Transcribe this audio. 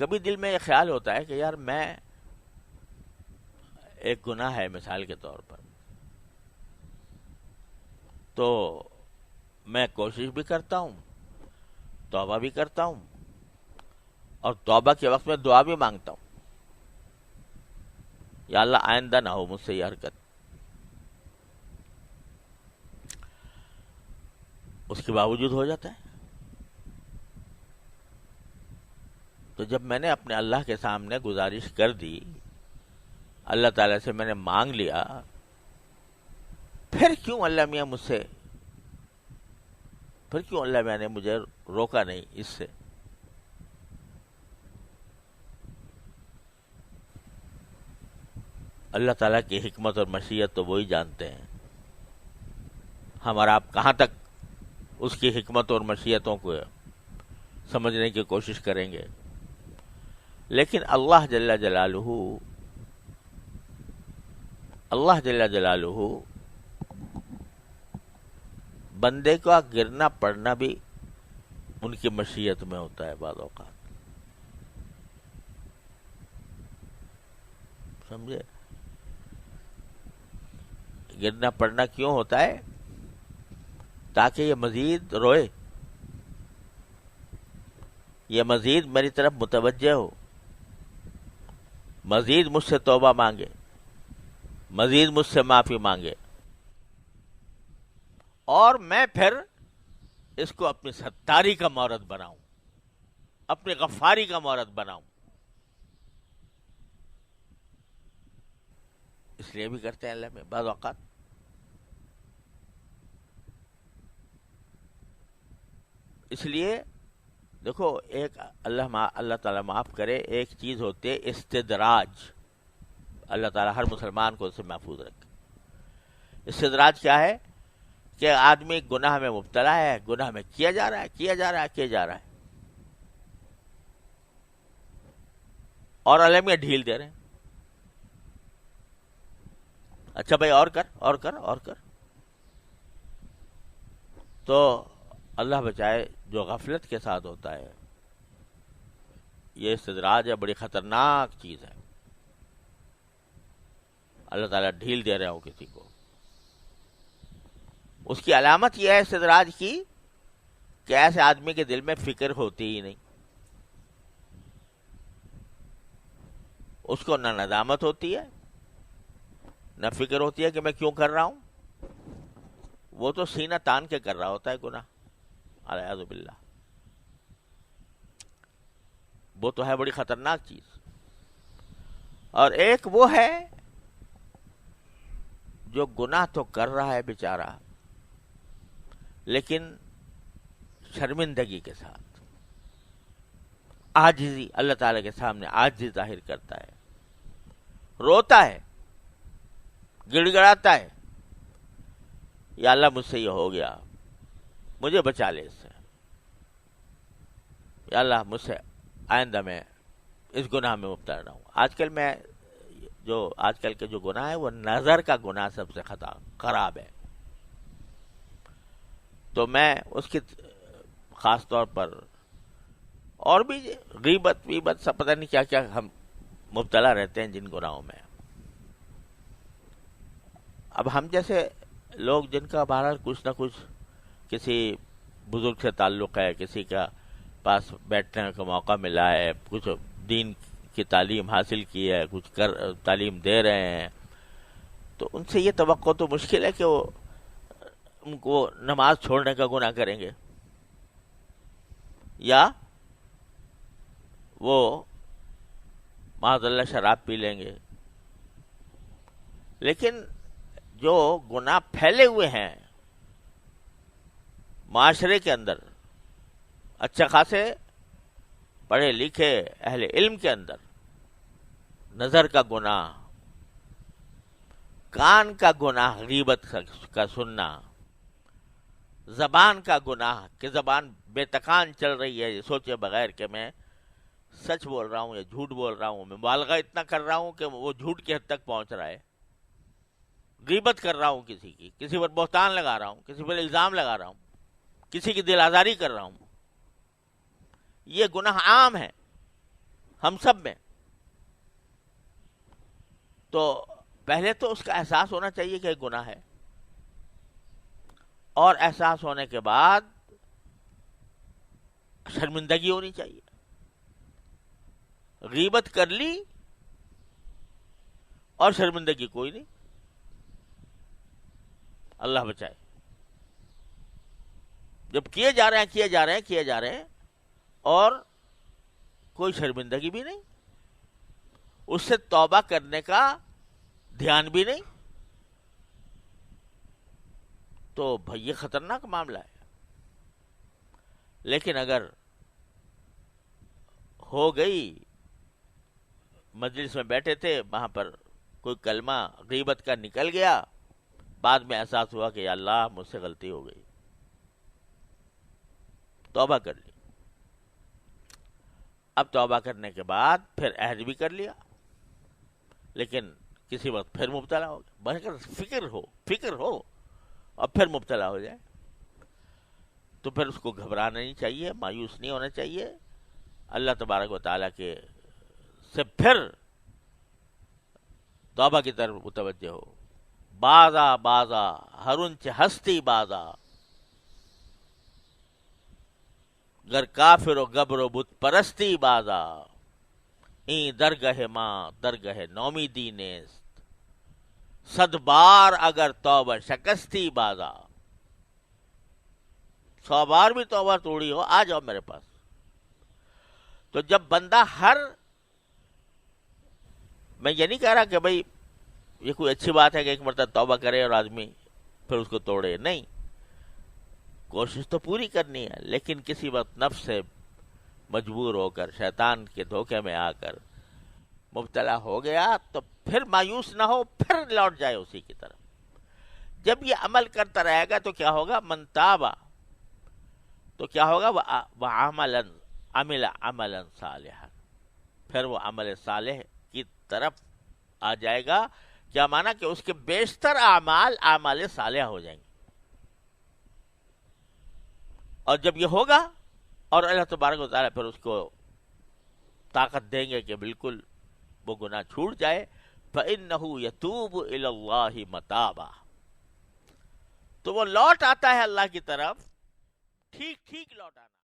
کبھی دل میں یہ خیال ہوتا ہے کہ یار میں ایک گناہ ہے مثال کے طور پر، تو میں کوشش بھی کرتا ہوں، توبہ بھی کرتا ہوں، اور توبہ کے وقت میں دعا بھی مانگتا ہوں، یا اللہ آئندہ نہ ہو مجھ سے یہ حرکت. اس کے باوجود ہو جاتا ہے. تو جب میں نے اپنے اللہ کے سامنے گزارش کر دی، اللہ تعالیٰ سے میں نے مانگ لیا، پھر کیوں اللہ میاں مجھ سے، پھر کیوں اللہ میاں نے مجھے روکا نہیں اس سے؟ اللہ تعالیٰ کی حکمت اور مشیت تو وہی جانتے ہیں. ہم اور آپ کہاں تک اس کی حکمت اور مشیتوں کو سمجھنے کی کوشش کریں گے؟ لیکن اللہ جل جلالہ بندے کا گرنا پڑنا بھی ان کی مشیت میں ہوتا ہے بعض اوقات. سمجھے؟ گرنا پڑنا کیوں ہوتا ہے؟ تاکہ یہ مزید روئے، یہ مزید میری طرف متوجہ ہو، مزید مجھ سے توبہ مانگے، مزید مجھ سے معافی مانگے، اور میں پھر اس کو اپنی ستاری کا مورد بناؤں، اپنی غفاری کا مورد بناؤں. اس لیے بھی کرتے ہیں اللہ میں بعض اوقات. اس لیے دیکھو، ایک اللہ تعالیٰ معاف کرے، ایک چیز ہوتی ہے استدراج. اللہ تعالیٰ ہر مسلمان کو اس سے محفوظ رکھے. استدراج کیا ہے؟ کہ آدمی گناہ میں مبتلا ہے، گناہ میں کیا جا رہا ہے، اور اللہ میں ڈھیل دے رہے ہیں. اچھا بھائی اور کر. تو اللہ بچائے، جو غفلت کے ساتھ ہوتا ہے، یہ استدراج ہے، بڑی خطرناک چیز ہے. اللہ تعالیٰ ڈھیل دے رہا ہو کسی کو. اس کی علامت یہ ہے استدراج کی کہ ایسے آدمی کے دل میں فکر ہوتی ہی نہیں. اس کو نہ ندامت ہوتی ہے، نہ فکر ہوتی ہے کہ میں کیوں کر رہا ہوں. وہ تو سینہ تان کے کر رہا ہوتا ہے گناہ، اعوذ باللہ. وہ تو ہے بڑی خطرناک چیز. اور ایک وہ ہے جو گناہ تو کر رہا ہے بیچارہ، لیکن شرمندگی کے ساتھ، عاجزی، اللہ تعالی کے سامنے عاجزی ظاہر کرتا ہے، روتا ہے، گڑ گڑاتا ہے، یا اللہ مجھ سے یہ ہو گیا، مجھے بچا لے اس سے، یا اللہ مجھ سے آئندہ میں اس گناہ میں مبتلا نہ ہوں. آج کل کے جو گناہ ہے وہ نظر کا گناہ سب سے خراب ہے. تو میں اس کی خاص طور پر، اور بھی غیبت سب پتہ نہیں کیا کیا ہم مبتلا رہتے ہیں جن گناہوں میں. اب ہم جیسے لوگ جن کا بہرحال کچھ نہ کچھ کسی بزرگ سے تعلق ہے، کسی کا پاس بیٹھنے کا موقع ملا ہے، کچھ دین کی تعلیم حاصل کی ہے، کچھ تعلیم دے رہے ہیں، تو ان سے یہ توقع تو مشکل ہے کہ وہ ان کو نماز چھوڑنے کا گناہ کریں گے، یا وہ معاذ اللہ شراب پی لیں گے. لیکن جو گناہ پھیلے ہوئے ہیں معاشرے کے اندر، اچھا خاصے پڑھے لکھے اہل علم کے اندر، نظر کا گناہ، کان کا گناہ، غیبت کا سننا، زبان کا گناہ کہ زبان بے تکان چل رہی ہے یہ سوچے بغیر کہ میں سچ بول رہا ہوں یا جھوٹ بول رہا ہوں، میں مبالغہ اتنا کر رہا ہوں کہ وہ جھوٹ کی حد تک پہنچ رہا ہے، غیبت کر رہا ہوں کسی پر بہتان لگا رہا ہوں، کسی پر الزام لگا رہا ہوں، کسی کی دل آزاری کر رہا ہوں. یہ گناہ عام ہے، ہم سب میں. تو پہلے تو اس کا احساس ہونا چاہیے کہ ایک گناہ ہے، اور احساس ہونے کے بعد شرمندگی ہونی چاہیے. غیبت کر لی اور شرمندگی کوئی نہیں، اللہ بچائے. جب کیے جا رہے ہیں اور کوئی شرمندگی بھی نہیں، اس سے توبہ کرنے کا دھیان بھی نہیں، تو بھئی یہ خطرناک معاملہ ہے. لیکن اگر ہو گئی، مجلس میں بیٹھے تھے، وہاں پر کوئی کلمہ غیبت کا نکل گیا، بعد میں احساس ہوا کہ یا اللہ مجھ سے غلطی ہو گئی، توبہ کر لی. اب توبہ کرنے کے بعد پھر عہد بھی کر لیا، لیکن کسی وقت پھر مبتلا ہو گیا. فکر ہو اور پھر مبتلا ہو جائے تو پھر اس کو گھبرانا نہیں چاہیے، مایوس نہیں ہونا چاہیے. اللہ تبارک و تعالیٰ کے سے پھر توبہ کی طرف متوجہ ہو. بازا ہرنچ ہستی بازا، گر کافر و گبر و بت پرستی بازا، این درگہ ماں درگہ نومیدی نیست، صد بار اگر توبہ شکستی بازا. 100 بار بھی توبہ توڑی ہو، آ جاؤ میرے پاس. تو جب بندہ میں یہ نہیں کہہ رہا کہ بھئی یہ کوئی اچھی بات ہے کہ ایک مرتبہ توبہ کرے اور آدمی پھر اس کو توڑے، نہیں، کوشش تو پوری کرنی ہے. لیکن کسی وقت نفس سے مجبور ہو کر، شیطان کے دھوکے میں آ کر مبتلا ہو گیا تو پھر مایوس نہ ہو، پھر لوٹ جائے اسی کی طرف. جب یہ عمل کرتا رہے گا تو کیا ہوگا؟ من تابا، تو کیا ہوگا؟ عمل عملا صالحا، پھر وہ عمل صالح کی طرف آ جائے گا. کیا مانا؟ کہ اس کے بیشتر اعمال صالحہ ہو جائیں گے. اور جب یہ ہوگا اور اللہ تبارک و تعالیٰ پھر اس کو طاقت دیں گے کہ بالکل وہ گناہ چھوٹ جائے، فَإِنَّهُ يَتُوبُ إِلَى اللَّهِ مَتَابًا، تو وہ لوٹ آتا ہے اللہ کی طرف، ٹھیک لوٹ آنا.